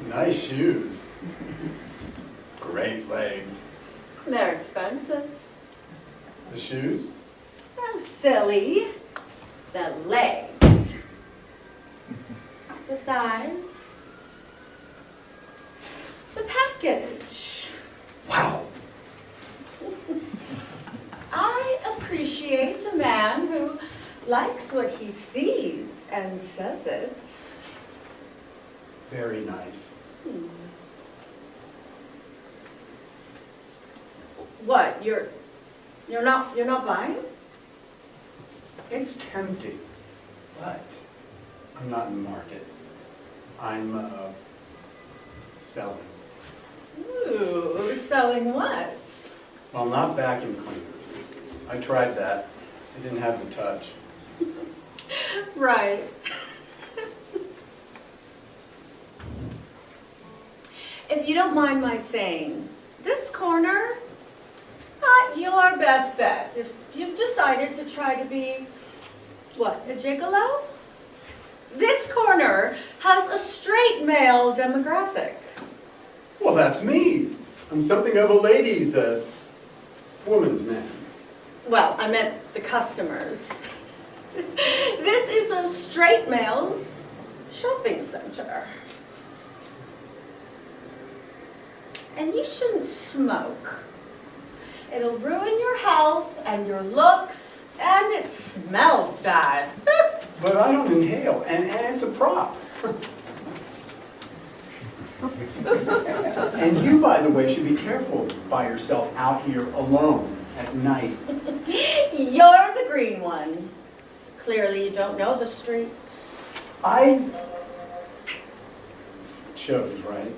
Nice shoes. Great legs. They're expensive. The shoes? Oh, silly. The legs. The thighs. The package. Wow. I appreciate a man who likes what he sees and says it. Very nice. What? You're not buying? It's tempting, but I'm not in the market. I'm selling. Ooh, selling what? Well, not vacuum cleaners. I tried that. I didn't have the touch. Right. If you don't mind my saying, this corner is not your best bet. If you've decided to try to be, what, a gigolo? This corner has a straight male demographic. Well, that's me. I'm something of a ladies, woman's man. Well, I meant the customers. This is a straight male's shopping center. And you shouldn't smoke. It'll ruin your health and your looks, and it smells bad. But I don't inhale, and it's a prop. And you, by the way, should be careful by yourself out here alone at night. You're the green one. Clearly you don't know the streets. I chose, right?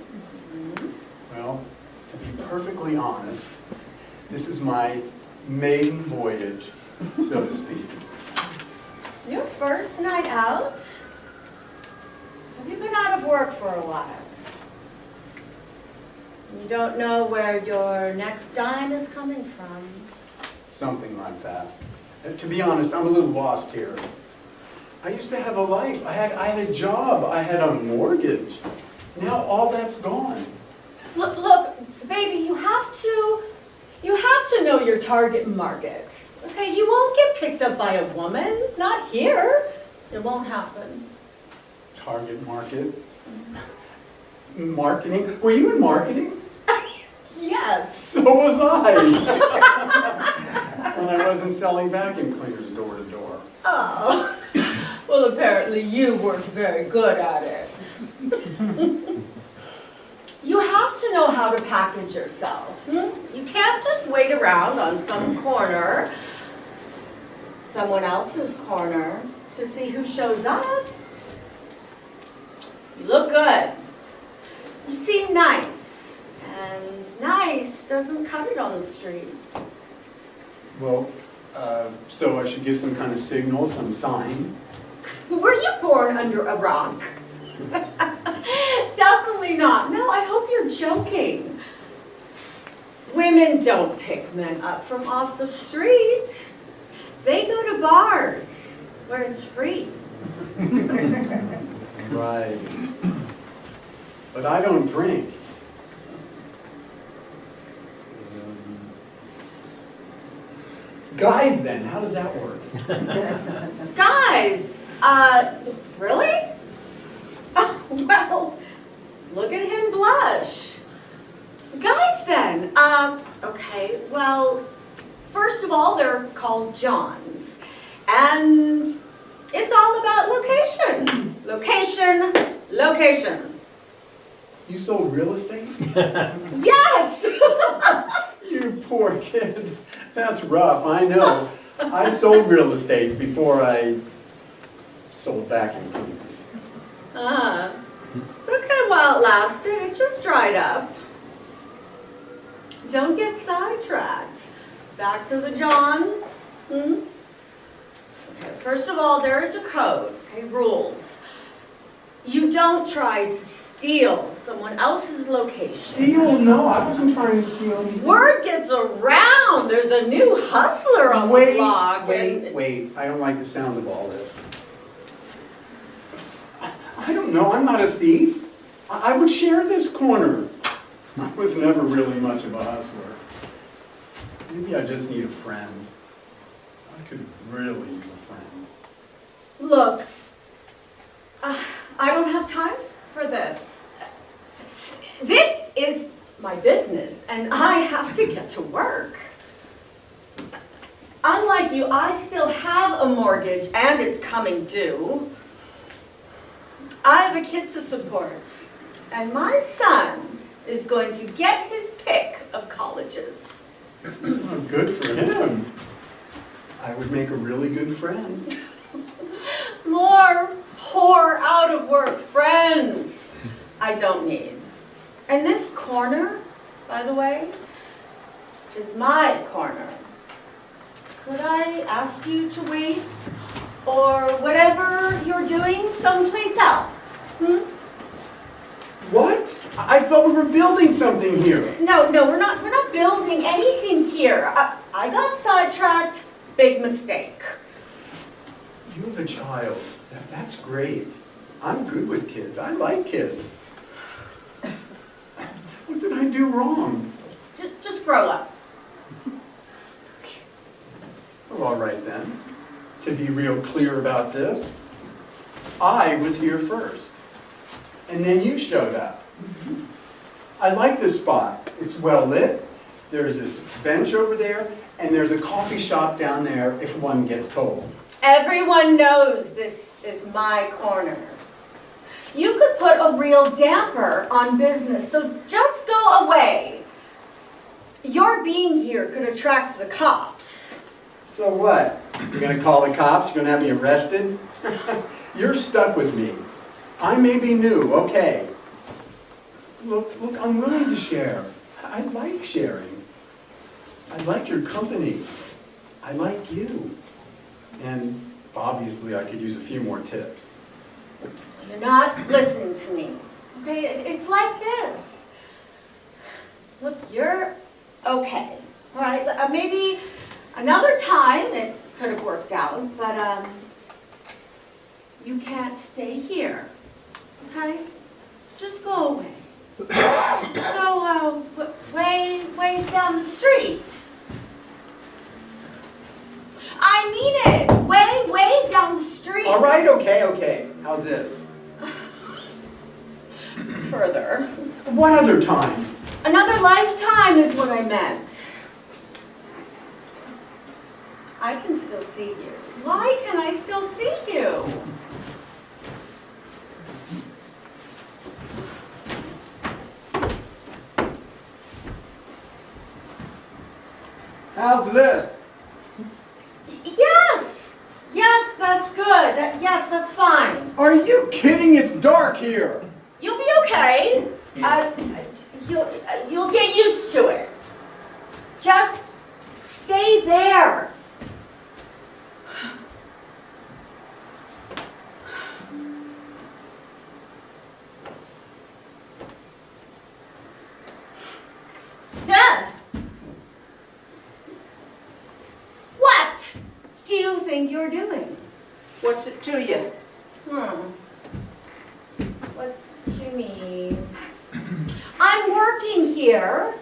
Well, to be perfectly honest, this is my maiden voyage, so to speak. Your first night out? Have you been out of work for a while? You don't know where your next dime is coming from. Something like that. To be honest, I'm a little lost here. I used to have a life. I had a job. I had a mortgage. Now all that's gone. Look, baby, you have to know your target market. Okay, you won't get picked up by a woman. Not here. It won't happen. Target market? Marketing? Were you in marketing? Yes. So was I. When I wasn't selling vacuum cleaners door to door. Oh. Well, apparently you weren't very good at it. You have to know how to package yourself. You can't just wait around on some corner, someone else's corner, to see who shows up. You look good. You seem nice. And nice doesn't cut it on the street. Well, so I should give some kind of signal, some sign. Were you born under a rock? Definitely not. No, I hope you're joking. Women don't pick men up from off the street. They go to bars where it's free. Right. But I don't drink. Guys then, how does that work? Guys, really? Oh, well, look at him blush. Guys then, okay, well, first of all, they're called Johns. And it's all about location. Location, location. You sold real estate? Yes! You poor kid. That's rough, I know. I sold real estate before I sold vacuum cleaners. It's okay while it lasted. It just dried up. Don't get sidetracked. Back to the Johns. Okay, first of all, there is a code, okay, rules. You don't try to steal someone else's location. Steal? No, I wasn't trying to steal anything. Word gets around. There's a new hustler on the block. Wait. I don't like the sound of all this. I don't know. I'm not a thief. I would share this corner. I was never really much of a hustler. Maybe I just need a friend. I could really use a friend. Look, I don't have time for this. This is my business, and I have to get to work. Unlike you, I still have a mortgage, and it's coming due. I have a kid to support, and my son is going to get his pick of colleges. Oh, good for him. I would make a really good friend. More poor, out-of-work friends I don't need. And this corner, by the way, is my corner. Could I ask you to wait, or whatever you're doing, someplace else? What? I thought we were building something here. No, we're not building anything here. I got sidetracked. Big mistake. You have a child. That's great. I'm good with kids. I like kids. What did I do wrong? Just grow up. Well, all right then. To be real clear about this, I was here first. And then you showed up. I like this spot. It's well lit. There's this bench over there, and there's a coffee shop down there if one gets cold. Everyone knows this is my corner. You could put a real damper on business, so just go away. Your being here could attract the cops. So what? You're going to call the cops? You're going to have me arrested? You're stuck with me. I may be new, okay. Look, I'm willing to share. I like sharing. I like your company. I like you. And obviously I could use a few more tips. You're not listening to me. Okay, it's like this. Look, you're okay. All right, maybe another time it could have worked out, but you can't stay here. Okay? Just go away. Just go way down the street. I mean it! Way down the street. All right, okay. How's this? Further. What other time? Another lifetime is what I meant. I can still see you. Why can I still see you? How's this? Yes, that's good. Yes, that's fine. Are you kidding? It's dark here. You'll be okay. You'll get used to it. Just stay there. Yeah. What do you think you're doing? What's it to you? What to me? I'm working here,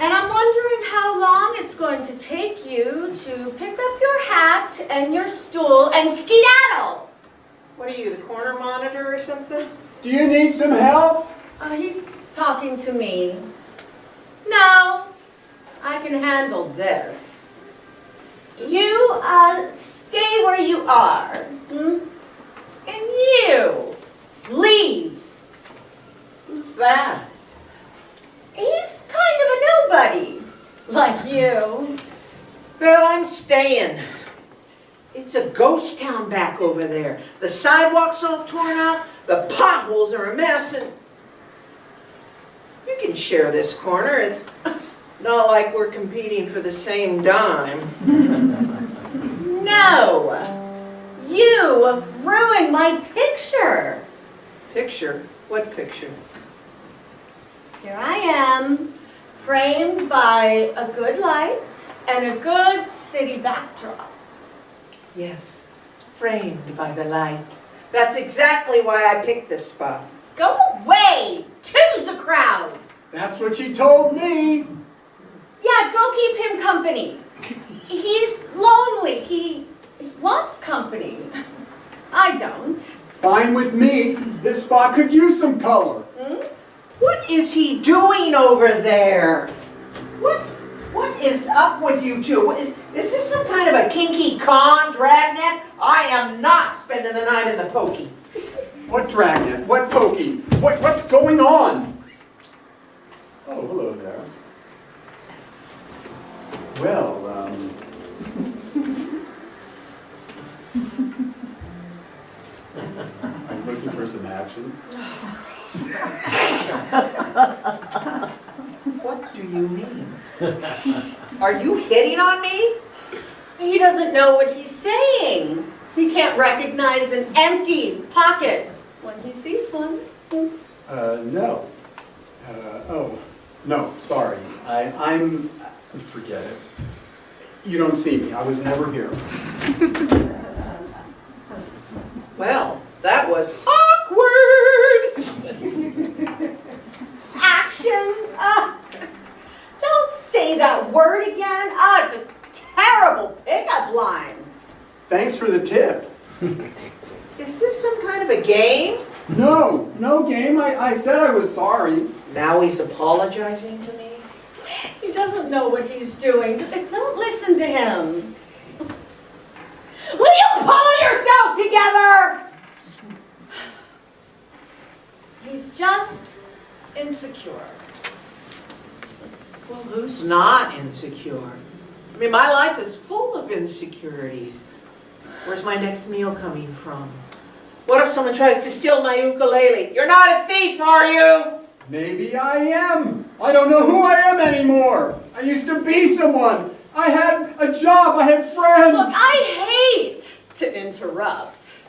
and I'm wondering how long it's going to take you to pick up your hat and your stool and skedaddle. What are you, the corner monitor or something? Do you need some help? He's talking to me. No, I can handle this. You, stay where you are. And you, leave. Who's that? He's kind of a nobody, like you. Well, I'm staying. It's a ghost town back over there. The sidewalk's all torn up, the potholes are a mess, and you can share this corner. It's not like we're competing for the same dime. No, you ruined my picture. Picture? What picture? Here I am, framed by a good light and a good city backdrop. Yes, framed by the light. That's exactly why I picked this spot. Go away! Two's a crowd! That's what she told me. Yeah, go keep him company. He's lonely. He wants company. I don't. Fine with me. This spot could use some color. What is he doing over there? What is up with you two? Is this some kind of a kinky con dragnet? I am not spending the night in the pokey. What dragnet? What pokey? What's going on? Oh, hello there. Well, I'm looking for some action. What do you mean? Are you hitting on me? He doesn't know what he's saying. He can't recognize an empty pocket when he sees one. No. Oh, no, sorry. I'm, forget it. You don't see me. I was never here. Well, that was awkward. Action! Don't say that word again. It's a terrible pickup line. Thanks for the tip. Is this some kind of a game? No game. I said I was sorry. Now he's apologizing to me? He doesn't know what he's doing. Don't listen to him. Will you pull yourself together? He's just insecure. Well, who's not insecure? I mean, my life is full of insecurities. Where's my next meal coming from? What if someone tries to steal my ukulele? You're not a thief, are you? Maybe I am. I don't know who I am anymore. I used to be someone. I had a job. I had friends. Look, I hate to interrupt,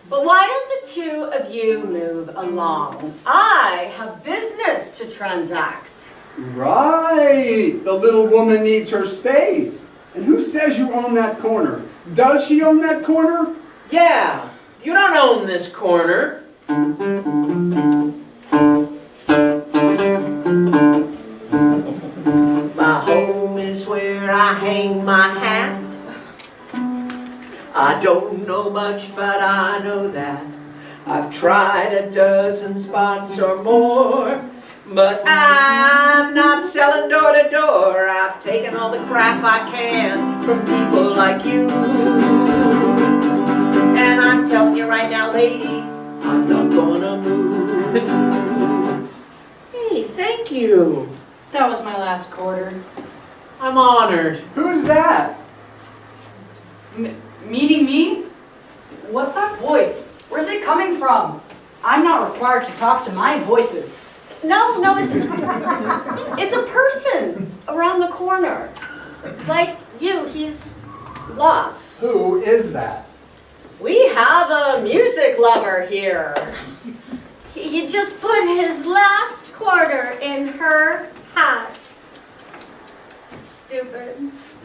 but why don't the two of you move along? I have business to transact. Right. The little woman needs her space. And who says you own that corner? Does she own that corner? Yeah, you don't own this corner. My home is where I hang my hat. I don't know much, but I know that I've tried a dozen spots or more, but I'm not selling door to door. I've taken all the crap I can from people like you. And I'm telling you right now, lady, I'm not gonna move. Hey, thank you. That was my last quarter. I'm honored. Who's that? Meeting me? What's that voice? Where's it coming from? I'm not required to talk to my voices. No, it's a person around the corner. Like you, he's lost. Who is that? We have a music lover here. He just put his last quarter in her hat. Stupid.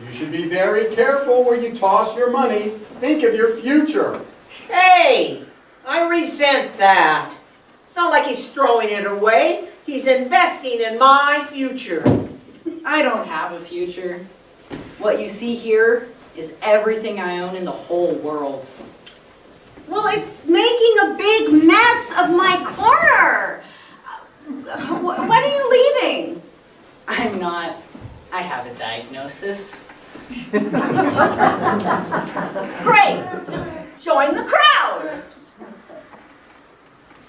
You should be very careful where you toss your money. Think of your future. Hey, I resent that. It's not like he's throwing it away. He's investing in my future. I don't have a future. What you see here is everything I own in the whole world. Well, it's making a big mess of my corner. When are you leaving? I'm not. I have a diagnosis. Great. Join the crowd.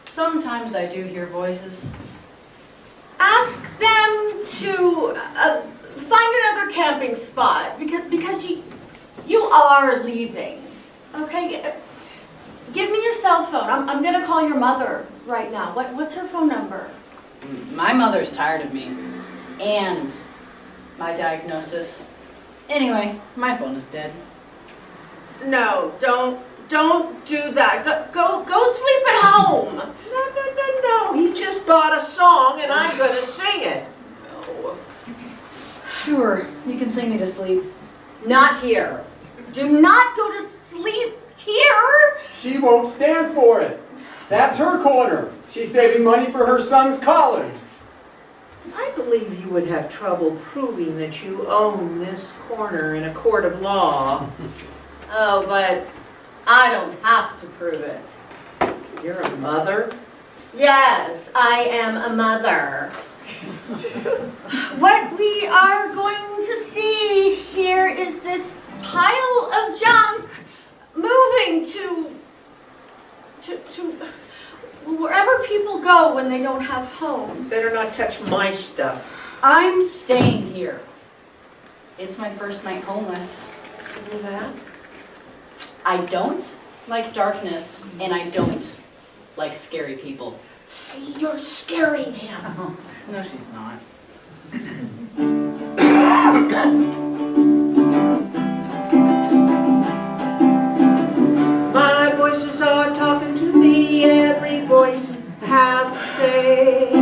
Sometimes I do hear voices. Ask them to find another camping spot because you are leaving. Okay? Give me your cell phone. I'm going to call your mother right now. What's her phone number? My mother's tired of me. And my diagnosis. Anyway, my phone is dead. No, don't do that. Go sleep at home. No. He just bought a song and I'm gonna sing it. Oh. Sure, you can sing me to sleep. Not here. Do not go to sleep here. She won't stand for it. That's her corner. She's saving money for her son's college. I believe you would have trouble proving that you own this corner in a court of law. Oh, but I don't have to prove it. You're a mother? Yes, I am a mother. What we are going to see here is this pile of junk moving to wherever people go when they don't have homes. Better not touch my stuff. I'm staying here. It's my first night homeless. You know that? I don't like darkness, and I don't like scary people. See, you're scaring him. No, she's not. My voices are talking to me, every voice has to say.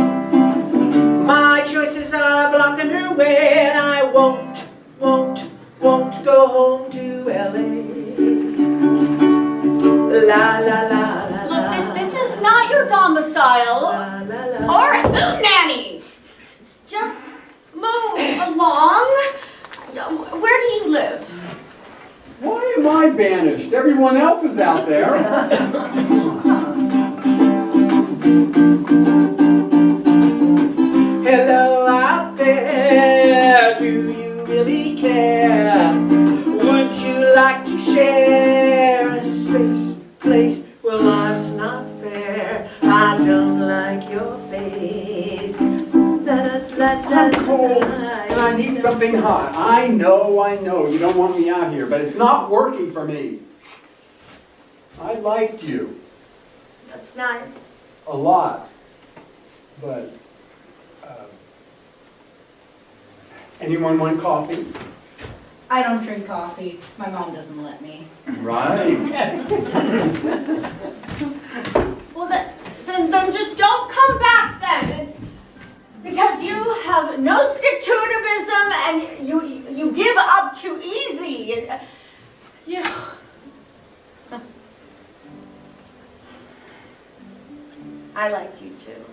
My choices are blocking her way, and I won't go home to LA. La la la la la. Look, this is not your domicile La, la, la. or nanny. Just move along. Where do you live? Why am I banished? Everyone else is out there. Hello out there, do you really care? Would you like to share a space, place where life's not fair? I don't like your face. I'm cold and I need something hot. I know you don't want me out here, but it's not working for me. I liked you That's nice. a lot, but anyone want coffee? I don't drink coffee. My mom doesn't let me. Right. Well, then just don't come back then. Because you have no stick-to-itivism and you give up too easy. You... I liked you too.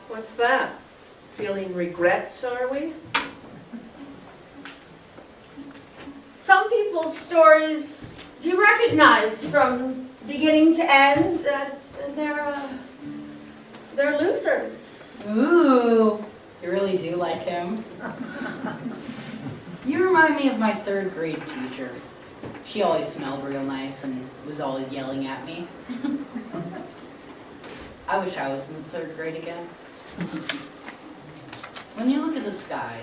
What's that? Feeling regrets, are we? Some people's stories you recognize from beginning to end that they're losers. Ooh, you really do like him. You remind me of my 3rd grade teacher. She always smelled real nice and was always yelling at me. I wish I was in the 3rd grade again. When you look at the sky,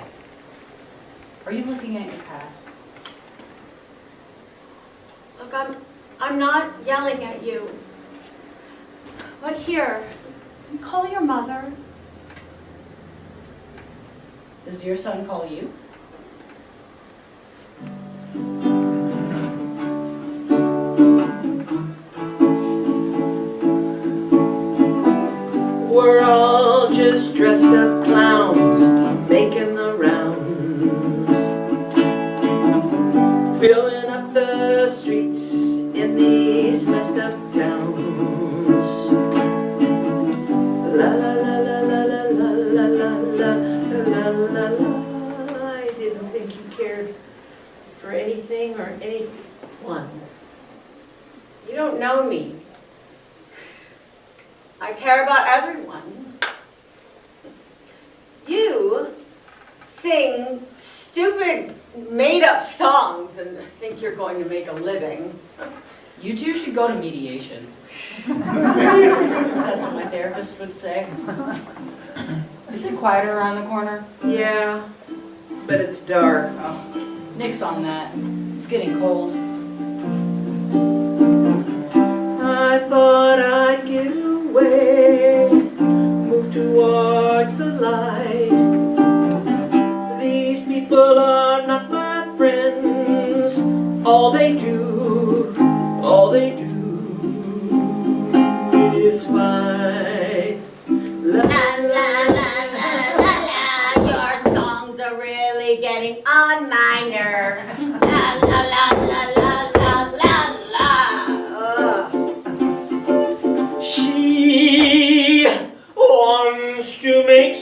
are you looking at your past? Look, I'm not yelling at you. But here, call your mother. Does your son call you? We're all just dressed up clowns, making the rounds, filling up the streets in these messed up towns. La la la la la la la la la la la la. I didn't think you cared for anything or anyone. You don't know me. I care about everyone. You sing stupid, made-up songs and think you're going to make a living. You two should go to mediation. That's what my therapist would say. Is it quieter around the corner? Yeah, but it's dark. Nix on that. It's getting cold. I thought I'd get away, move towards the light. These people are not my friends. All they do is fight. La la la la la la. Your songs are really getting on my nerves. La la la la la la la la. She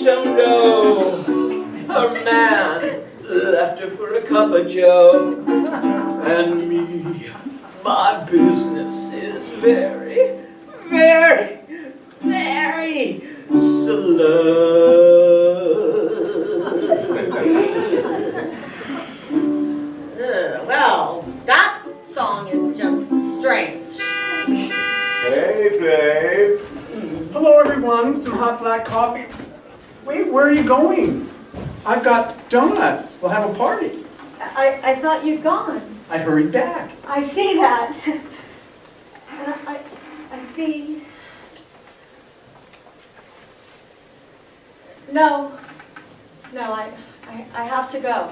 some dough. Her man left her for a cup of joe. And me, my business is very, very, very slow. Well, that song is just strange. Hey, babe. Hello, everyone. Some hot black coffee. Wait, where are you going? I've got donuts. We'll have a party. I thought you'd gone. I hurried back. I see that. I see. No, I have to go.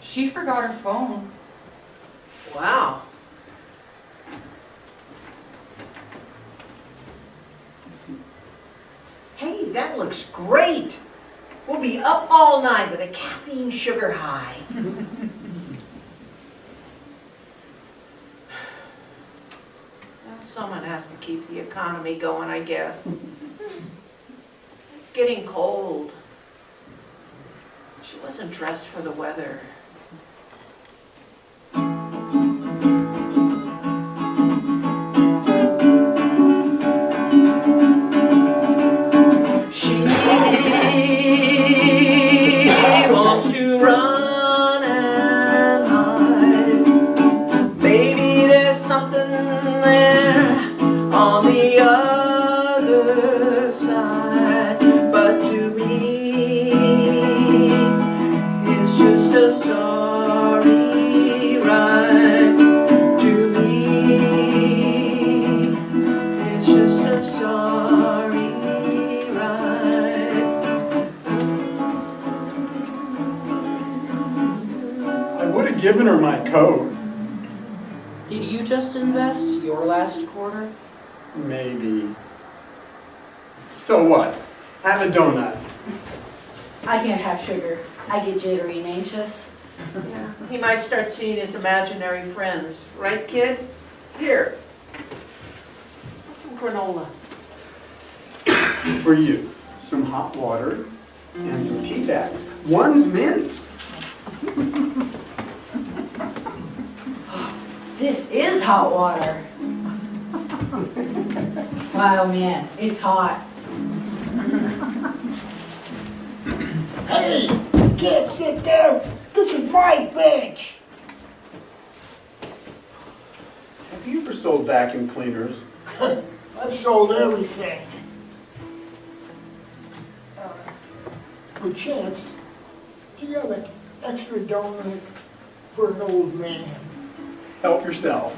She forgot her phone. Wow. Hey, that looks great. We'll be up all night with a caffeine sugar high. Well, someone has to keep the economy going, I guess. It's getting cold. She wasn't dressed for the weather. She wants to run and hide. Maybe there's something there on the other side. But to me, it's just a sorry ride. To me, it's just a sorry ride. I would have given her my coat. Did you just invest your last quarter? Maybe. So what? Have a donut. I can't have sugar. I get jittery and anxious. Yeah, he might start seeing his imaginary friends. Right, kid? Here. Have some granola. For you. Some hot water and some tea bags. One's mint. This is hot water. Wow, man, it's hot. Hey, you can't sit there. This is my bench. Have you ever sold vacuum cleaners? I've sold everything. Perchance, do you have an extra donut for an old man? Help yourself.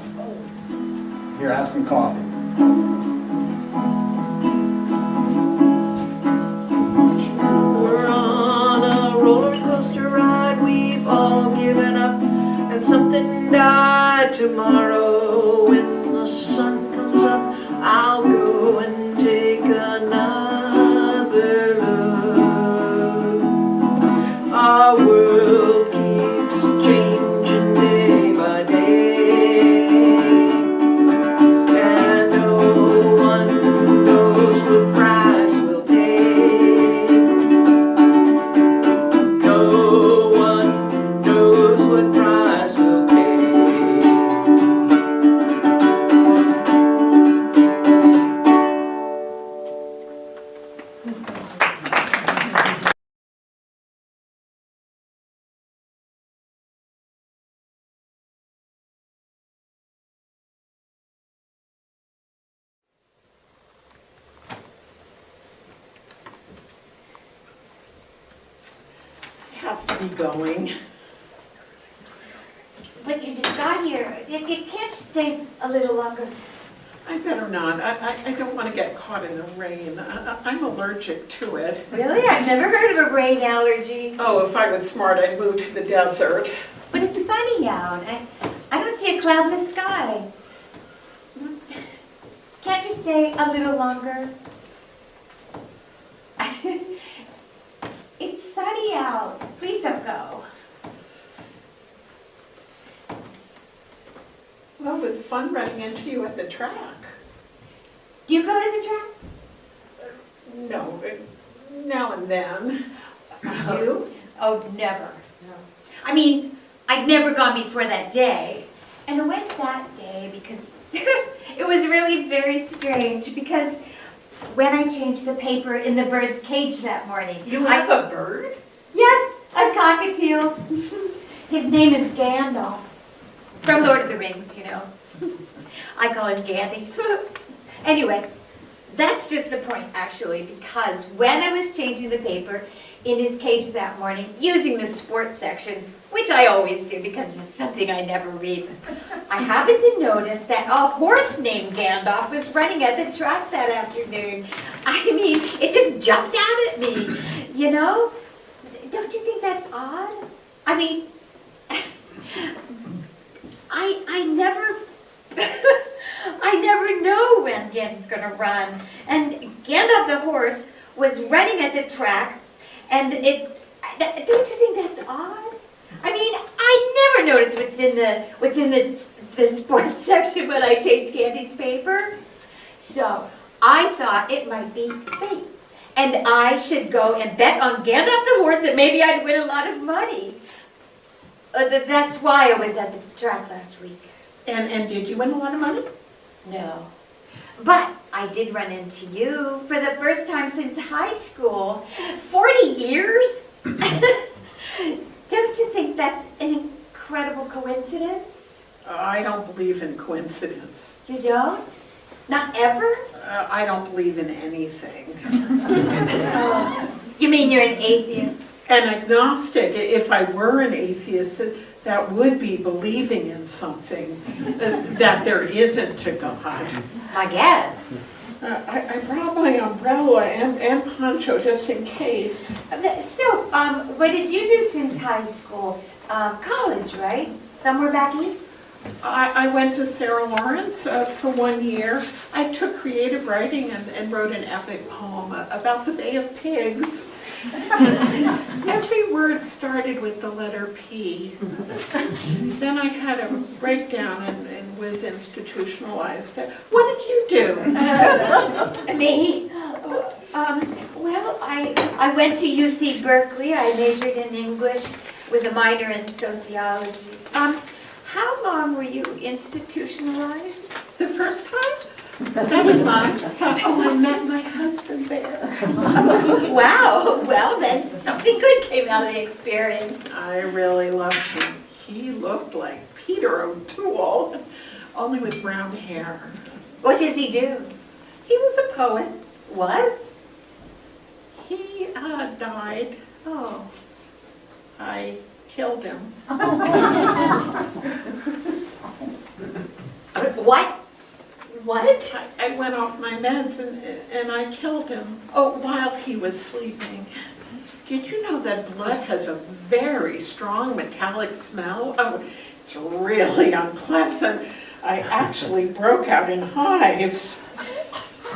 Here, have some coffee. We're on a roller coaster ride. We've all given up, and something died tomorrow. When the sun comes up, I'll go and take another look. Our world keeps changing day by day, and no one knows what price we'll pay. No one knows what price we'll pay. I have to be going. But you just got here. You can't just stay a little longer. I better not. I don't want to get caught in the rain. I'm allergic to it. Really? I've never heard of a rain allergy. Oh, if I was smart, I'd move to the desert. But it's sunny out. I don't see a cloud in the sky. Can't you stay a little longer? It's sunny out. Please don't go. was fun running into you at the track. Do you go to the track? No, now and then. You? Oh, never. I mean, I'd never gone before that day. And I went that day because it was really very strange because when I changed the paper in the bird's cage that morning. You have a bird? Yes, a cockatiel. His name is Gandalf. From Lord of the Rings, you know. I call him Gandhi. Anyway, that's just the point, actually, because when I was changing the paper in his cage that morning, using the sports section, which I always do because it's something I never read, I happened to notice that a horse named Gandalf was running at the track that afternoon. I mean, it just jumped out at me, you know? Don't you think that's odd? I mean, I never, I never know when Gandalf's gonna run. And Gandalf the horse was running at the track, and don't you think that's odd? I mean, I never notice what's in the sports section when I change Candy's paper. So I thought it might be fate, and I should go and bet on Gandalf the horse, and maybe I'd win a lot of money. That's why I was at the track last week. And did you win a lot of money? No. But I did run into you for the first time since high school. 40 years? Don't you think that's an incredible coincidence? I don't believe in coincidence. You don't? Not ever? I don't believe in anything. You mean you're an atheist? An agnostic, if I were an atheist, that would be believing in something that there isn't a God. I guess. I brought my umbrella and poncho just in case. So, what did you do since high school? College, right? Somewhere back east? I went to Sarah Lawrence for 1 year. I took creative writing and wrote an epic poem about the Bay of Pigs. Every word started with the letter P. Then I had a breakdown and was institutionalized. What did you do? Me? Well, I went to UC Berkeley. I majored in English with a minor in sociology. How long were you institutionalized? The first time? 7 months. Oh, I met my husband there. Wow, well then, something good came out of the experience. I really loved him. He looked like Peter O'Toole, only with brown hair. What does he do? He was a poet. Was? He died. Oh. I killed him. What? What? I went off my meds and I killed him. Oh, while he was sleeping. Did you know that blood has a very strong metallic smell? Oh, it's really unpleasant. I actually broke out in hives.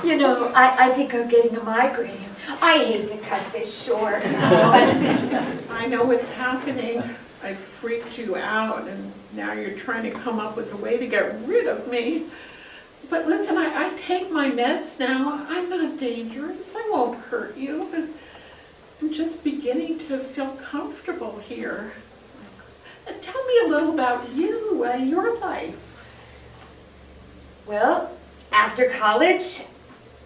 You know, I think I'm getting a migraine. I hate to cut this short. I know what's happening. I freaked you out, and now you're trying to come up with a way to get rid of me. But listen, I take my meds now. I'm not dangerous. I won't hurt you. I'm just beginning to feel comfortable here. Tell me a little about you and your life. Well, after college,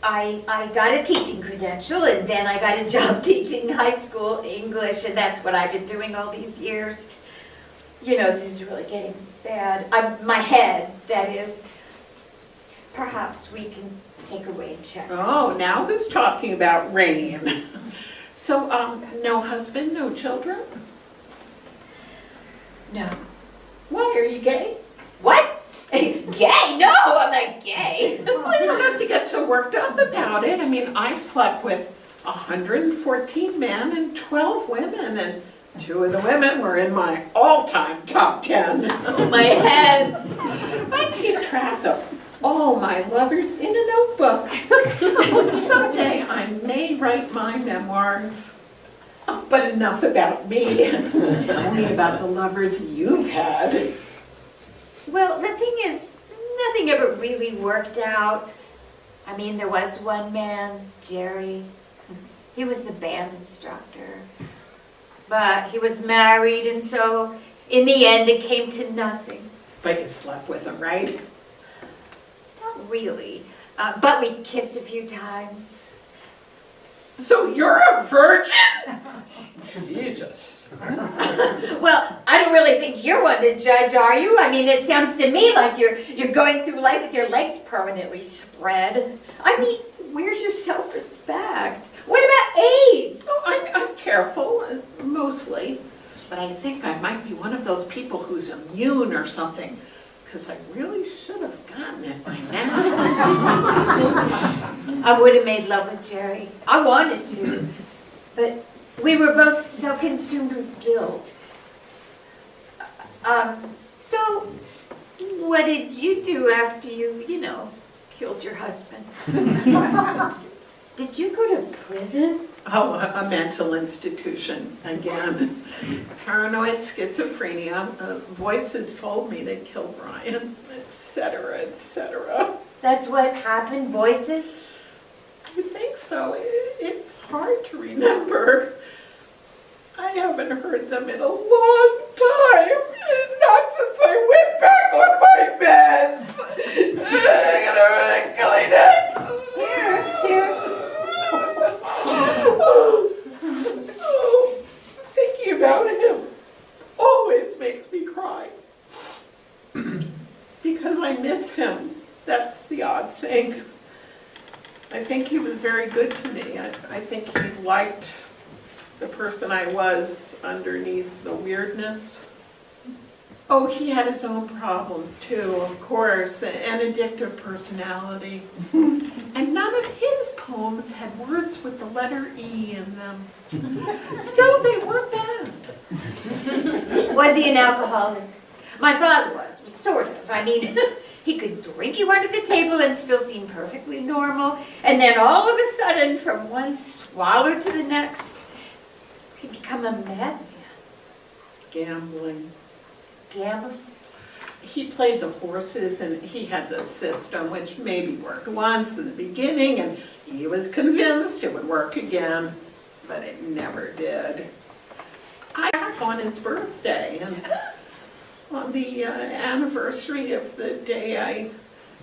I got a teaching credential, and then I got a job teaching high school English, and that's what I've been doing all these years. You know, this is really getting bad. My head, that is. Perhaps we can take a rain check. Oh, now who's talking about rain? So, no husband, no children? No. Why, are you gay? What? Gay? No, I'm not gay. Well, you don't have to get so worked up about it. I mean, I've slept with 114 men and 12 women, and 2 of the women were in my all-time top 10. Oh, my head. I keep track of all my lovers in a notebook. Someday I may write my memoirs. Oh, but enough about me. Tell me about the lovers you've had. Well, the thing is, nothing ever really worked out. I mean, there was one man, Jerry. He was the band instructor. But he was married, and so in the end it came to nothing. But you slept with him, right? Not really. But we kissed a few times. So you're a virgin? Jesus. Well, I don't really think you're one to judge, are you? I mean, it sounds to me like you're going through life with your legs permanently spread. I mean, where's your self-respect? What about AIDS? Oh, I'm careful, mostly. But I think I might be one of those people who's immune or something. Because I really should have gotten it by now. I would have made love with Jerry. I wanted to. But we were both so consumed with guilt. So, what did you do after you killed your husband? Did you go to prison? Oh, a mental institution again. Paranoid schizophrenia. Voices told me they killed Brian, etc., etc. That's what happened, voices? I think so. It's hard to remember. I haven't heard them in a long time. Not since I went back on my meds. I'm gonna clean it. Here. Thinking about him always makes me cry. Because I miss him. That's the odd thing. I think he was very good to me. I think he liked the person I was underneath the weirdness. Oh, he had his own problems too, of course, an addictive personality. And none of his poems had words with the letter E in them. Still, they weren't bad. Was he an alcoholic? My father was sort of. I mean, he could drink you under the table and still seem perfectly normal. And then all of a sudden, from one swallow to the next, he'd become a madman. Gambling. Gambling? He played the horses and he had this system which maybe worked once in the beginning and he was convinced it would work again, but it never did. I back on his birthday and on the anniversary of the day I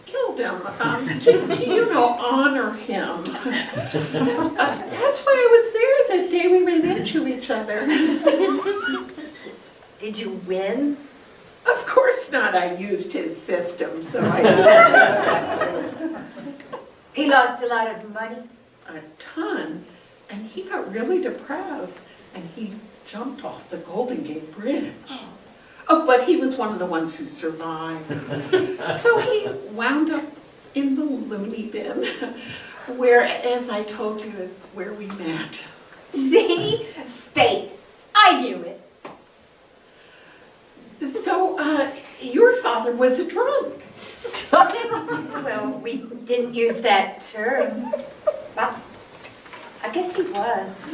killed him, to honor him. That's why I was there that day we ran into each other. Did you win? Of course not. I used his system, so I didn't. He lost a lot of money. A ton, and he got really depressed, and he jumped off the Golden Gate Bridge. Oh, but he was one of the ones who survived. So he wound up in the loony bin, where, as I told you, it's where we met. See? Fate. I knew it. So, your father was a drunk. Well, we didn't use that term. Well, I guess he was.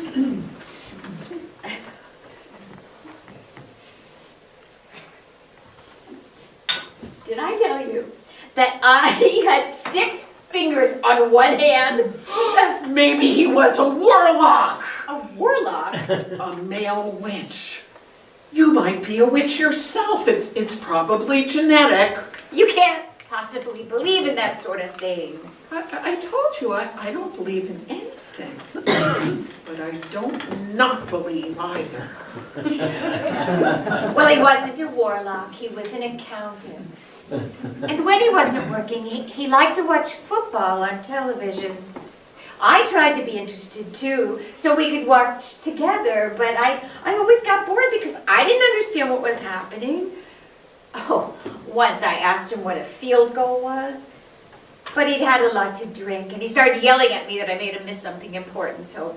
Did I tell you that I had 6 fingers on one hand? Maybe he was a warlock. A warlock? A male witch. You might be a witch yourself. It's probably genetic. You can't possibly believe in that sort of thing. I told you I don't believe in anything. But I don't not believe either. Well, he wasn't a warlock. He was an accountant. And when he wasn't working, he liked to watch football on television. I tried to be interested too, so we could watch together, but I always got bored because I didn't understand what was happening. Oh, once I asked him what a field goal was, but he'd had a lot to drink, and he started yelling at me that I made him miss something important, so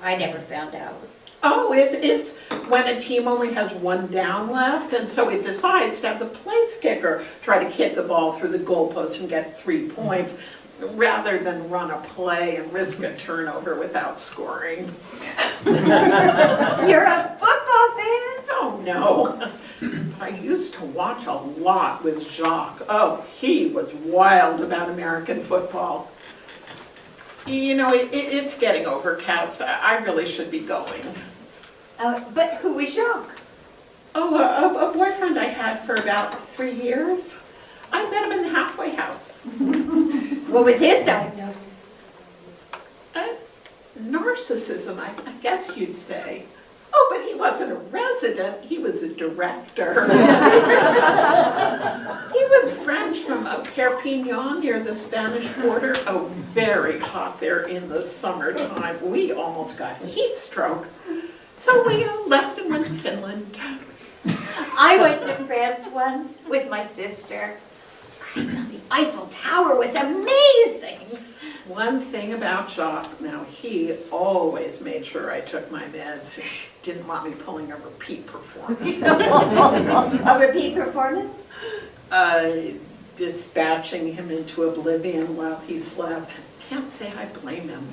I never found out. Oh, it's when a team only has one down left, and so it decides to have the place kicker try to hit the ball through the goalpost and get 3 points, rather than run a play and risk a turnover without scoring. You're a football fan? Oh, no. I used to watch a lot with Jacques. Oh, he was wild about American football. You know, it's getting overcast. I really should be going. But who was Jacques? Oh, a boyfriend I had for about 3 years. I met him in the halfway house. What was his diagnosis? Narcissism, I guess you'd say. Oh, but he wasn't a resident, he was a director. He was French from Perpignan near the Spanish border. Oh, very hot there in the summertime. We almost got heat stroke. So we left and went to Finland. I went to France once with my sister. I thought the Eiffel Tower was amazing. One thing about Jacques, now he always made sure I took my meds. He didn't want me pulling a repeat performance. A repeat performance? Dispatching him into oblivion while he slept. Can't say I blame him.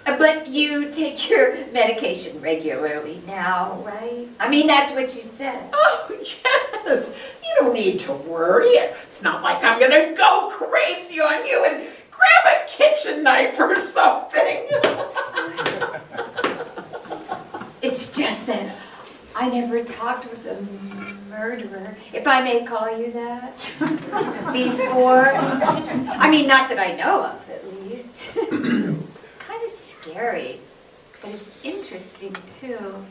But you take your medication regularly now, right? I mean, that's what you said. Oh, yes. You don't need to worry. It's not like I'm gonna go crazy on you and grab a kitchen knife or something. It's just that I never talked with a murderer, if I may call you that, before. I mean, not that I know of, at least. It's kind of scary, but it's interesting, too.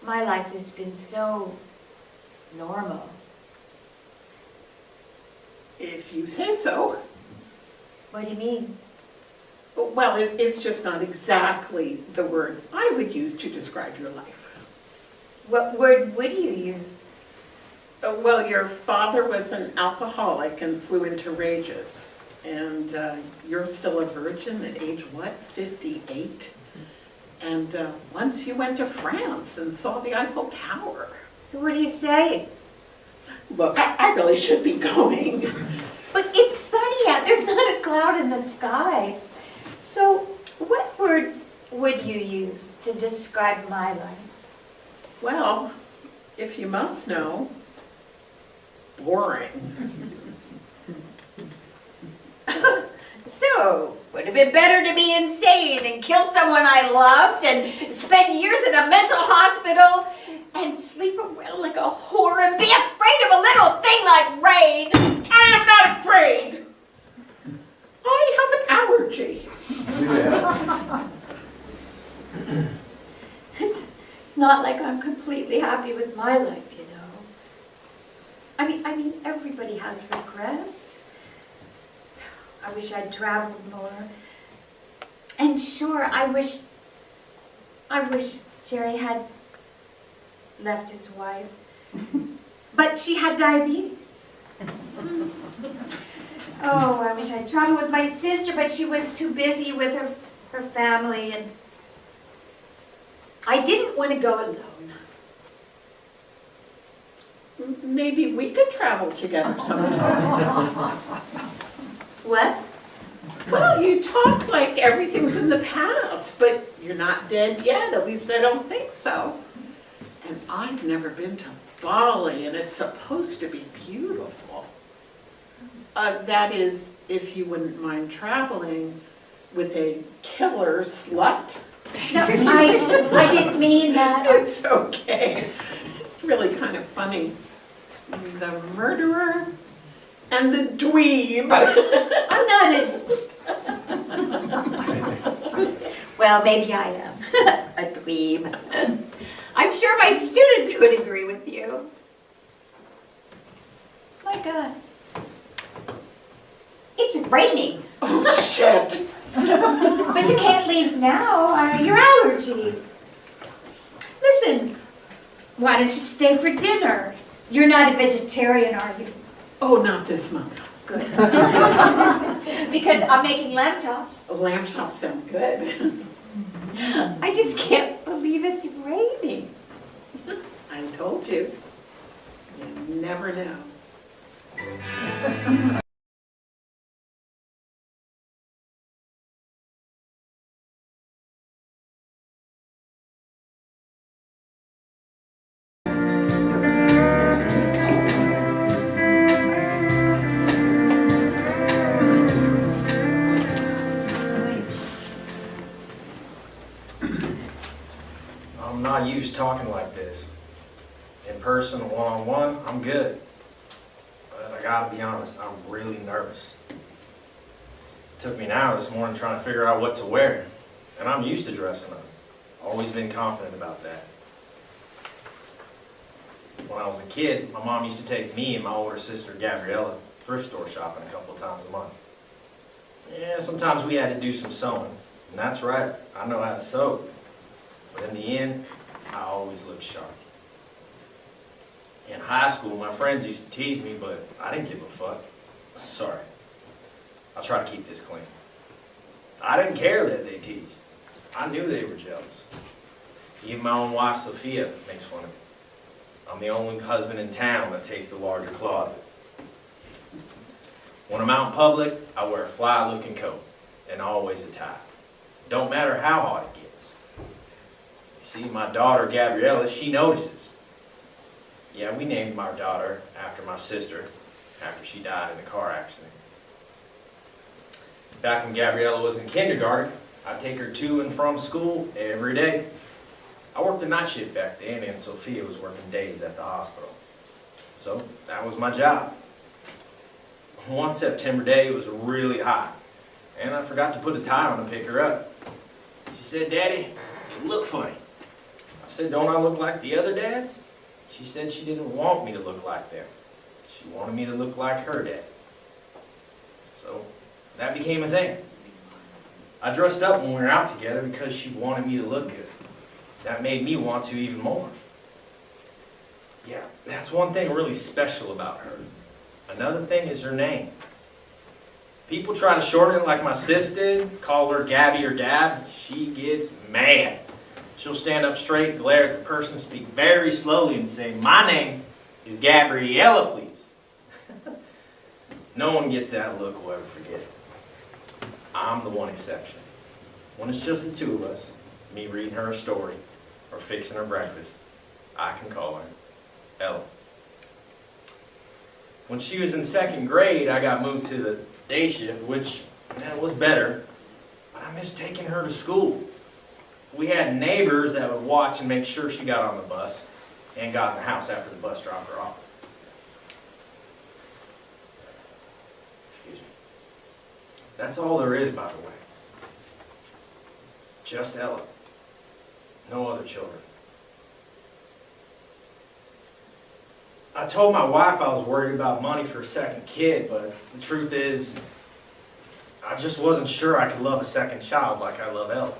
My life has been so normal. If you say so. What do you mean? Well, it's just not exactly the word I would use to describe your life. What word would you use? Well, your father was an alcoholic and flew into rages. And you're still a virgin at age, what, 58? And once you went to France and saw the Eiffel Tower. So what do you say? Look, I really should be going. But it's sunny out. There's not a cloud in the sky. So what word would you use to describe my life? Well, if you must know, boring. So, would it have been better to be insane and kill someone I loved and spend years in a mental hospital and sleep around like a whore and be afraid of a little thing like rain? I am not afraid. I have an allergy. It's not like I'm completely happy with my life, you know. I mean, everybody has regrets. I wish I'd traveled more. And sure, I wish Jerry had left his wife. But she had diabetes. Oh, I wish I'd traveled with my sister, but she was too busy with her family, and I didn't want to go alone. Maybe we could travel together sometime. What? Well, you talk like everything's in the past, but you're not dead yet. At least I don't think so. And I've never been to Bali, and it's supposed to be beautiful. That is, if you wouldn't mind traveling with a killer slut. No, I didn't mean that. It's okay. It's really kind of funny. The murderer and the dweeb. I'm not Well, maybe I am a dweeb. I'm sure my students would agree with you. My God. It's raining. Oh, shit. But you can't leave now. Your allergy. Listen, why don't you stay for dinner? You're not a vegetarian, are you? Oh, not this month. Good. Because I'm making lamb chops. Lamb chops sound good. I just can't believe it's raining. I told you. You never know. talking like this. In person, one-on-one, I'm good. But I gotta be honest, I'm really nervous. It took me an hour this morning trying to figure out what to wear. And I'm used to dressing up. Always been confident about that. When I was a kid, my mom used to take me and my older sister, Gabriella, thrift store shopping a couple of times a month. Yeah, sometimes we had to do some sewing. And that's right, I know how to sew. But in the end, I always looked sharp. In high school, my friends used to tease me, but I didn't give a fuck. Sorry. I'll try to keep this clean. I didn't care that they teased. I knew they were jealous. Even my own wife, Sophia, makes fun of me. I'm the only husband in town that takes the larger closet. When I'm out in public, I wear a fly-looking coat and always a tie. Don't matter how hot it gets. You see, my daughter, Gabriella, she notices. Yeah, we named our daughter after my sister after she died in a car accident. Back when Gabriella was in kindergarten, I'd take her to and from school every day. I worked the night shift back then, and Sophia was working days at the hospital. So that was my job. One September day, it was really hot, and I forgot to put a tie on to pick her up. She said, "Daddy, you look funny." I said, "Don't I look like the other dads?" She said she didn't want me to look like them. She wanted me to look like her dad. So that became a thing. I dressed up when we were out together because she wanted me to look good. That made me want to even more. Yeah, that's one thing really special about her. Another thing is her name. People try to shorten it like my sis did, call her Gabby or Gab. She gets mad. She'll stand up straight, glare at the person, speak very slowly and say, "My name is Gabriella, please." No one gets that look will ever forget it. I'm the one exception. When it's just the two of us, me reading her a story or fixing her breakfast, I can call her Ella. When she was in second grade, I got moved to the day shift, which was better, but I missed taking her to school. We had neighbors that would watch and make sure she got on the bus and got in the house after the bus dropped her off. Excuse me. That's all there is, by the way. Just Ella. No other children. I told my wife I was worried about money for a second kid, but the truth is, I just wasn't sure I could love a second child like I love Ella.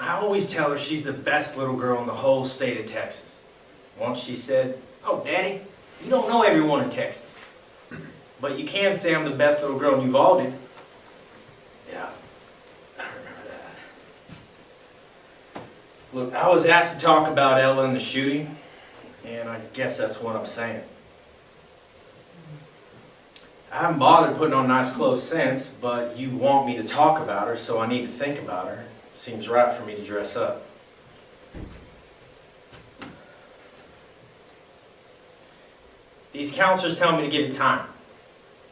I always tell her she's the best little girl in the whole state of Texas. Once she said, "Oh, Daddy, you don't know everyone in Texas, but you can say I'm the best little girl in Uvalde." Yeah, I remember that. Look, I was asked to talk about Ella and the shooting, and I guess that's what I'm saying. I haven't bothered putting on nice clothes since, but you want me to talk about her, so I need to think about her. Seems right for me to dress up. These counselors tell me to give it time.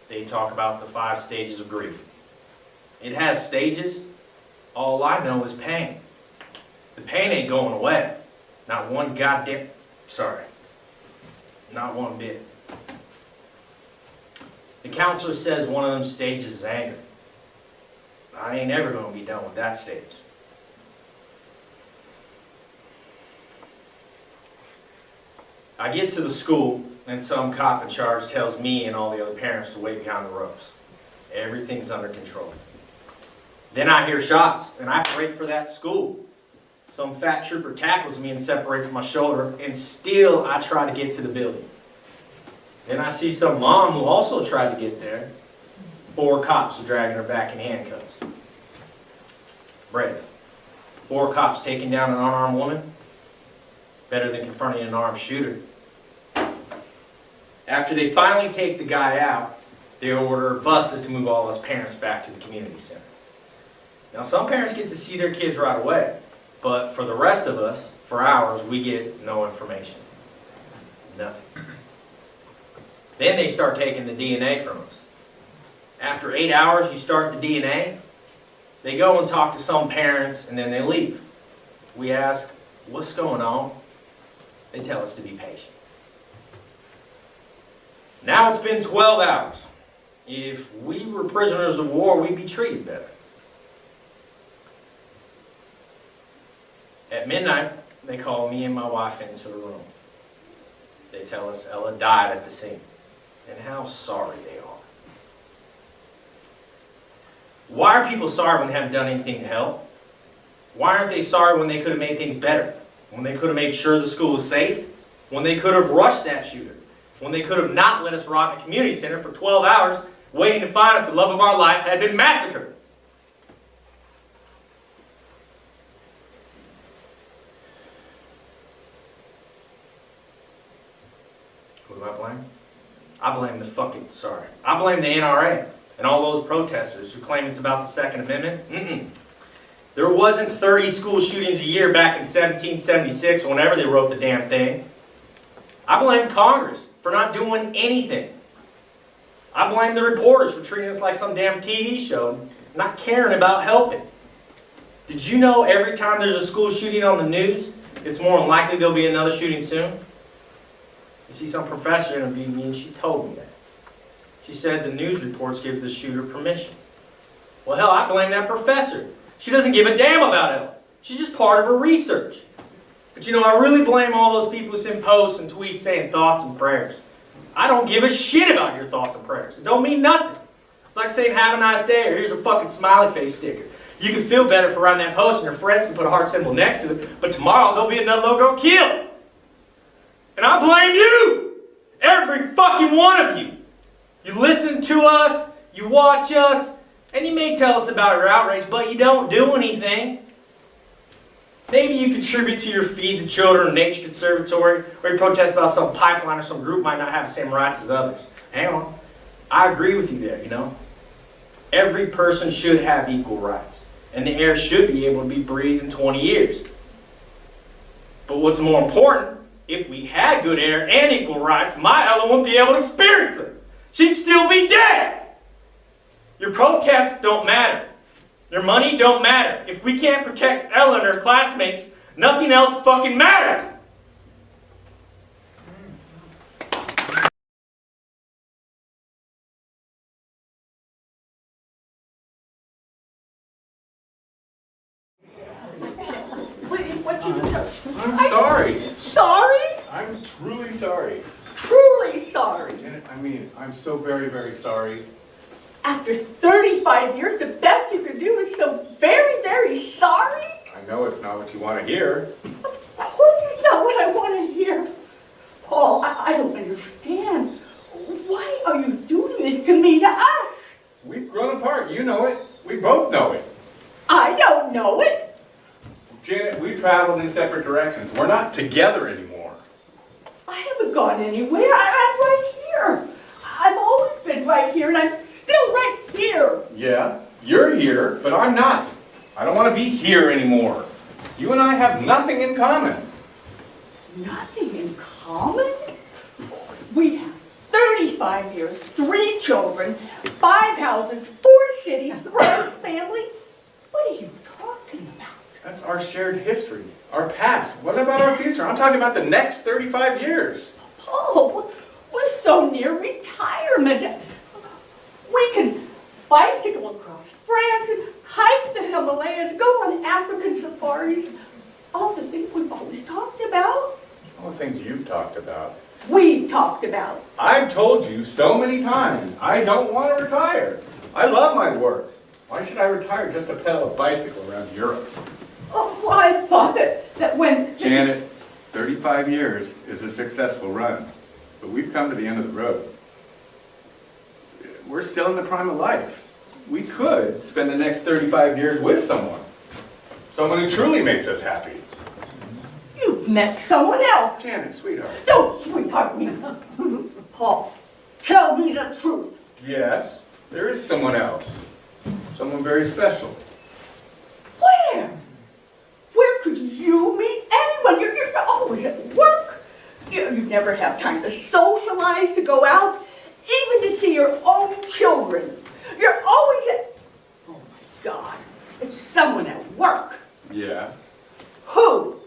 They talk about the 5 stages of grief. It has stages. All I know is pain. The pain ain't going away. Not one not one bit. The counselor says one of them stages is anger. I ain't ever going to be done with that stage. I get to the school, and some cop in charge tells me and all the other parents to wait behind the ropes. Everything's under control. Then I hear shots, and I break for that school. Some fat trooper tackles me and separates my shoulder, and still I try to get to the building. Then I see some mom who also tried to get there. 4 cops are dragging her back in handcuffs. Brave. 4 cops taking down an unarmed woman. Better than confronting an armed shooter. After they finally take the guy out, they order buses to move all us parents back to the community center. Now, some parents get to see their kids right away, but for the rest of us, for hours, we get no information. Nothing. Then they start taking the DNA from us. After 8 hours, you start the DNA. They go and talk to some parents and then they leave. We ask, what's going on? They tell us to be patient. Now it's been 12 hours. If we were prisoners of war, we'd be treated better. At midnight, they call me and my wife into a room. They tell us Ella died at the scene, and how sorry they are. Why are people sorry when they haven't done anything to help? Why aren't they sorry when they could have made things better? When they could have made sure the school was safe? When they could have rushed that shooter? When they could have not let us rot in a community center for 12 hours waiting to find out the love of our life had been massacred? Who do I blame? I blame I blame the NRA and all those protesters who claim it's about the Second Amendment. There wasn't 30 school shootings a year back in 1776 or whenever they wrote the damn thing. I blame Congress for not doing anything. I blame the reporters for treating us like some damn TV show, not caring about helping. Did you know every time there's a school shooting on the news, it's more than likely there'll be another shooting soon? You see, some professor interviewed me and she told me that. She said the news reports give the shooter permission. Well, hell, I blame that professor. She doesn't give a damn about Ella. She's just part of her research. But you know, I really blame all those people who send posts and tweets saying thoughts and prayers. I don't give a shit about your thoughts and prayers. It don't mean nothing. It's like saying have a nice day or here's a fucking smiley face sticker. You can feel better for writing that post and your friends can put a heart symbol next to it, but tomorrow there'll be another logo killed. And I blame you! Every fucking one of you! You listen to us, you watch us, and you may tell us about your outrage, but you don't do anything. Maybe you contribute to your Feed the Children or Nature Conservatory, or you protest about some pipeline or some group might not have the same rights as others. Hang on. I agree with you there, you know. Every person should have equal rights, and the air should be able to be breathed in 20 years. But what's more important, if we had good air and equal rights, my Ella wouldn't be able to experience it. She'd still be dead. Your protests don't matter. Your money don't matter. If we can't protect Ella and her classmates, nothing else fucking matters. I'm sorry. Sorry? I'm truly sorry. Truly sorry. I mean, I'm so very, very sorry. After 35 years, the best you could do is so very, very sorry? I know it's not what you want to hear. Of course it's not what I want to hear. Paul, I don't understand. Why are you doing this to me, to us? We've grown apart. You know it. We both know it. I don't know it. Janet, we traveled in separate directions. We're not together anymore. I haven't gone anywhere. I'm right here. I've always been right here, and I'm still right here. Yeah, you're here, but I'm not. I don't want to be here anymore. You and I have nothing in common. Nothing in common? We have 35 years, 3 children, 5 houses, 4 cities, 1 family. What are you talking about? That's our shared history, our past. What about our future? I'm talking about the next 35 years. Paul, we're so near retirement. We can bicycle across France and hike the Himalayas, go on African safaris. All the things we've always talked about. All the things you've talked about. We've talked about. I've told you so many times, I don't want to retire. I love my work. Why should I retire just to pedal a bicycle around Europe? Oh, well, I thought that when... Janet, 35 years is a successful run, but we've come to the end of the road. We're still in the prime of life. We could spend the next 35 years with someone. Someone who truly makes us happy. You've met someone else. Janet, sweetheart. Don't sweetheart me. Paul, tell me the truth. Yes, there is someone else. Someone very special. Where? Where could you meet anyone? You're always at work. You never have time to socialize, to go out, even to see your own children. You're always at... Oh my God. someone at work. Yeah. Who?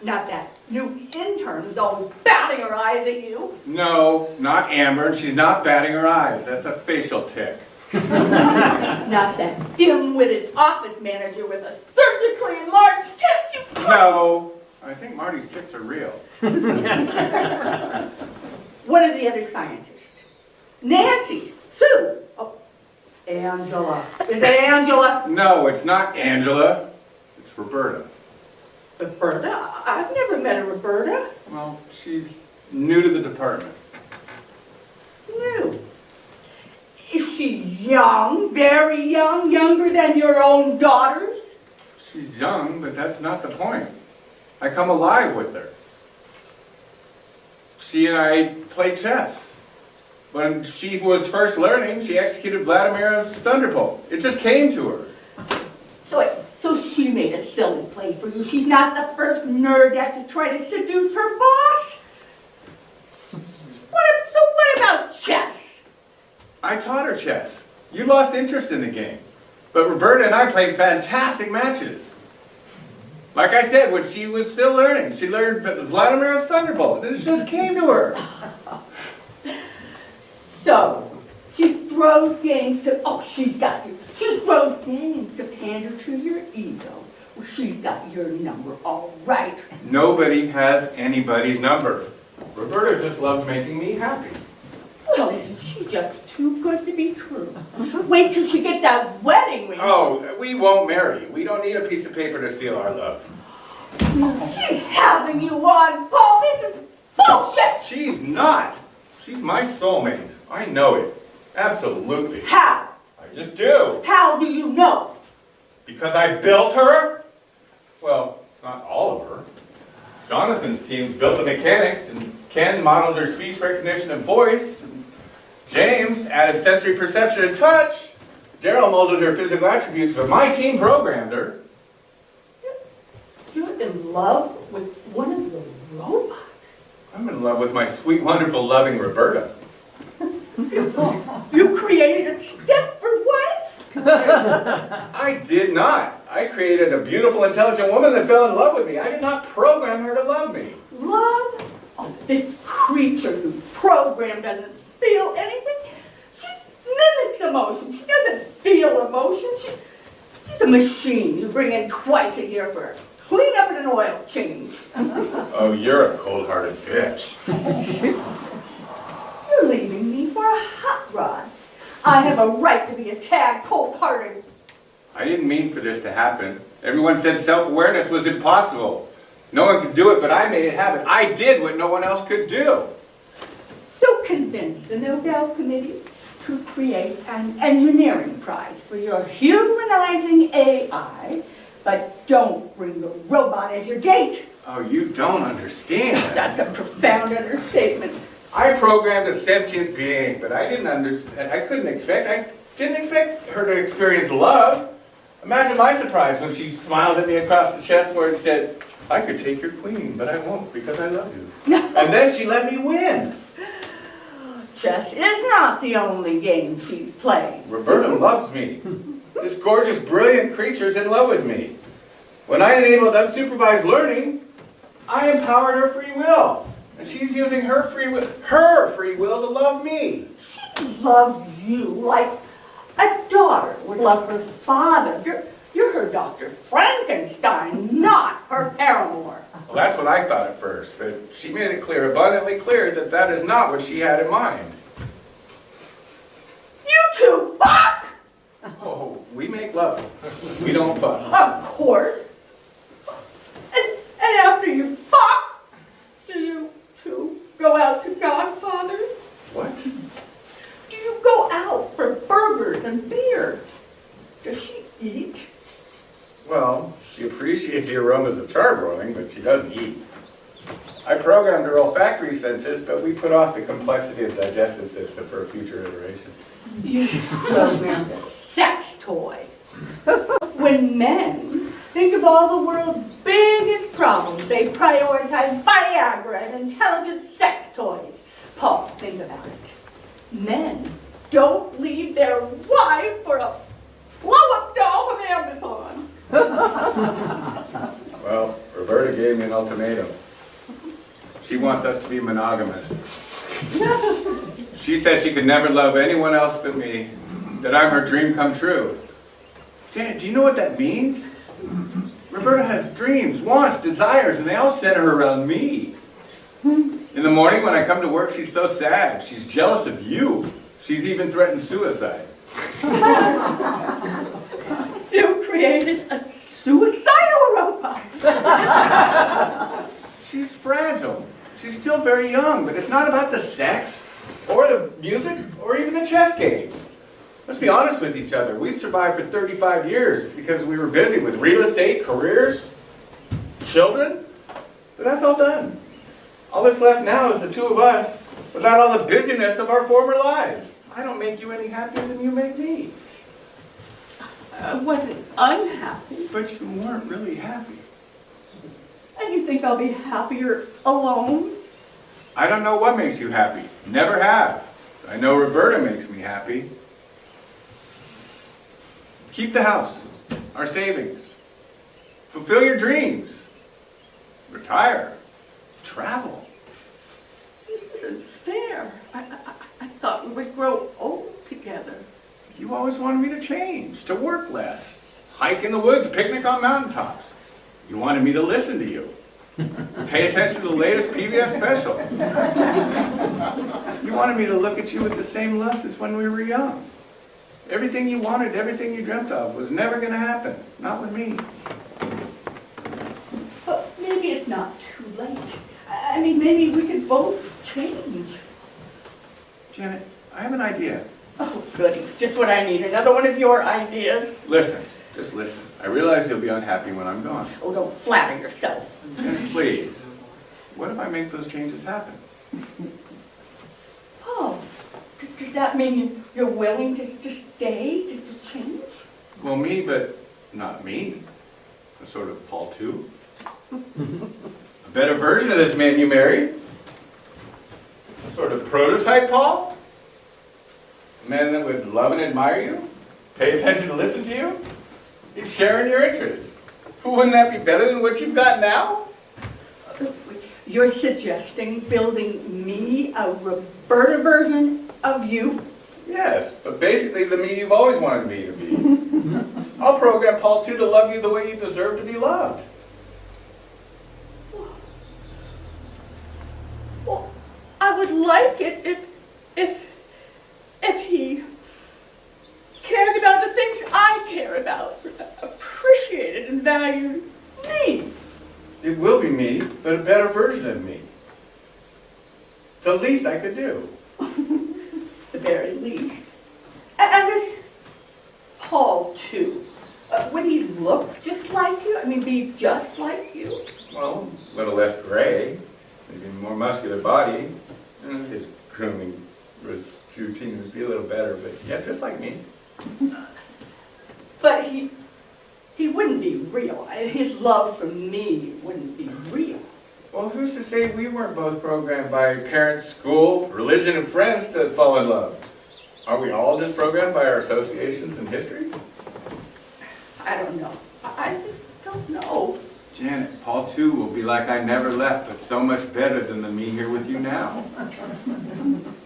Not that new intern who's always batting her eyes at you. No, not Amber. She's not batting her eyes. That's a facial tic. Not that dim-witted office manager with a surgically enlarged tit you put. No, I think Marty's tics are real. What are the other scientists? Nancy, Sue, oh, Angela. Is it Angela? No, it's not Angela. It's Roberta. Roberta? I've never met a Roberta. Well, she's new to the department. New. Is she young, very young, younger than your own daughters? She's young, but that's not the point. I come alive with her. She and I play chess. When she was first learning, she executed Vladimir's thunderbolt. It just came to her. So she made a silly play for you. She's not the first nerd yet to try to seduce her boss. What about chess? I taught her chess. You lost interest in the game. But Roberta and I played fantastic matches. Like I said, when she was still learning, she learned Vladimir's thunderbolt, and it just came to her. So, she throws games to, oh, she's got you. She throws games to pander to your ego. Well, she's got your number all right. Nobody has anybody's number. Roberta just loves making me happy. Well, isn't she just too good to be true? Wait till she gets that wedding ring. Oh, we won't marry. We don't need a piece of paper to seal our love. She's having you on, Paul. This is bullshit. She's not. She's my soulmate. I know it. Absolutely. How? I just do. How do you know? Because I built her? Well, not all of her. Jonathan's teams built the mechanics, and Ken modeled her speech recognition and voice. And James added sensory perception and touch. Daryl molded her physical attributes, but my team programmed her. You're in love with one of the robots? I'm in love with my sweet, wonderful, loving Roberta. You created a Stepford wife? I did not. I created a beautiful, intelligent woman that fell in love with me. I did not program her to love me. Love? Oh, this creature you programmed doesn't feel anything. She mimics emotion. She doesn't feel emotion. She's a machine you bring in twice a year for a cleanup and an oil change. Oh, you're a cold-hearted bitch. You're leaving me for a hot rod. I have a right to be a tad cold-hearted. I didn't mean for this to happen. Everyone said self-awareness was impossible. No one could do it, but I made it happen. I did what no one else could do. So convince the Nobel Committee to create an engineering prize for your humanizing AI, but don't bring the robot as your date. Oh, you don't understand. That's a profound understatement. I programmed a sentient being, but I didn't expect her to experience love. Imagine my surprise when she smiled at me across the chessboard and said, I could take your queen, but I won't because I love you. And then she let me win. Chess is not the only game she's playing. Roberta loves me. This gorgeous, brilliant creature's in love with me. When I enabled unsupervised learning, I empowered her free will. And she's using her free will to love me. She loves you like a daughter would love her father. You're her Dr. Frankenstein, not her paramour. Well, that's what I thought at first, but she made it clear, abundantly clear, that that is not what she had in mind. You two fuck! Oh, we make love. We don't fuck. Of course. And after you fuck, do you two go out to Godfathers? What? Do you go out for burgers and beer? Does she eat? Well, she appreciates the aromas of charbroiling, but she doesn't eat. I programmed her olfactory senses, but we put off the complexity of the digestive system for a future iteration. You programmed a sex toy. When men think of all the world's biggest problems, they prioritize Viagra and intelligent sex toys. Paul, think about it. Men don't leave their wife for a blow-up doll from Amazon. Well, Roberta gave me an ultimatum. She wants us to be monogamous. She said she could never love anyone else but me, that I'm her dream come true. Janet, do you know what that means? Roberta has dreams, wants, desires, and they all center around me. In the morning when I come to work, she's so sad. She's jealous of you. She's even threatened suicide. You created a suicidal robot. She's fragile. She's still very young, but it's not about the sex, or the music, or even the chess games. Let's be honest with each other. We've survived for 35 years because we were busy with real estate, careers, children, but that's all done. All that's left now is the two of us without all the busyness of our former lives. I don't make you any happier than you make me. I wasn't unhappy. But you weren't really happy. And you think I'll be happier alone? I don't know what makes you happy. Never have. I know Roberta makes me happy. Keep the house, our savings. Fulfill your dreams. Retire. Travel. This isn't fair. I thought we would grow old together. You always wanted me to change, to work less. Hike in the woods, picnic on mountaintops. You wanted me to listen to you. Pay attention to the latest PBS special. You wanted me to look at you with the same lust as when we were young. Everything you wanted, everything you dreamt of was never going to happen. Not with me. But maybe it's not too late. I mean, maybe we could both change. Janet, I have an idea. Oh, goody. Just what I need. Another one of your ideas. Listen, just listen. I realize you'll be unhappy when I'm gone. Oh, don't flatter yourself. Janet, please. What if I make those changes happen? Oh, does that mean you're willing to stay, to change? Well, me, but not me. A sort of Paul II. A better version of this man you married. A sort of prototype Paul. A man that would love and admire you. Pay attention to listen to you. You'd share in your interests. Wouldn't that be better than what you've got now? You're suggesting building me a Roberta version of you? Yes, but basically the me you've always wanted me to be. I'll program Paul II to love you the way you deserve to be loved. Well, I would like it if he cared about the things I care about, appreciated and valued me. It will be me, but a better version of me. It's the least I could do. The very least. And this Paul, too. Would he look just like you? I mean, be just like you? Well, a little less gray, maybe more muscular body. His grooming routine would be a little better, but yeah, just like me. But he wouldn't be real. His love for me wouldn't be real. Well, who's to say we weren't both programmed by parents, school, religion, and friends to fall in love? Are we all just programmed by our associations and histories? I don't know. I just don't know. Janet, Paul II will be like I never left, but so much better than the me here with you now.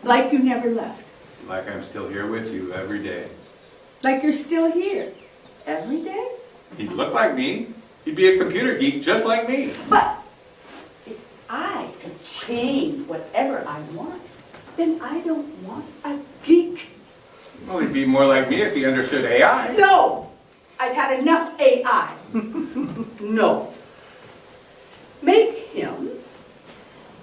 Like you never left. Like I'm still here with you every day. Like you're still here. Every day? He'd look like me. He'd be a computer geek just like me. But if I could change whatever I want, then I don't want a geek. Well, he'd be more like me if he understood AI. No! I've had enough AI. No. Make him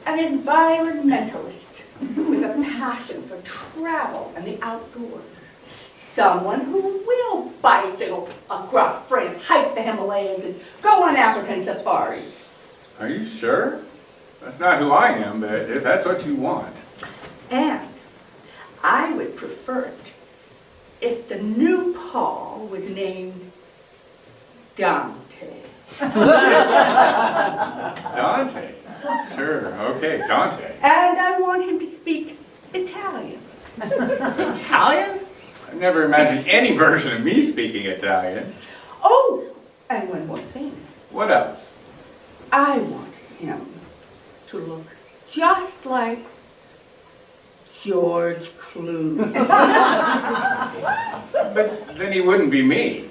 an environmentalist with a passion for travel and the outdoors. Someone who will bicycle across France, hike the Himalayas, and go on African safaris. Are you sure? That's not who I am, but if that's what you want. And I would prefer it if the new Paul was named Dante. Dante? Sure, okay, Dante. And I want him to speak Italian. Italian? I've never imagined any version of me speaking Italian. Oh, And one more thing. What else? I want him to look just like George Clooney. But then he wouldn't be me.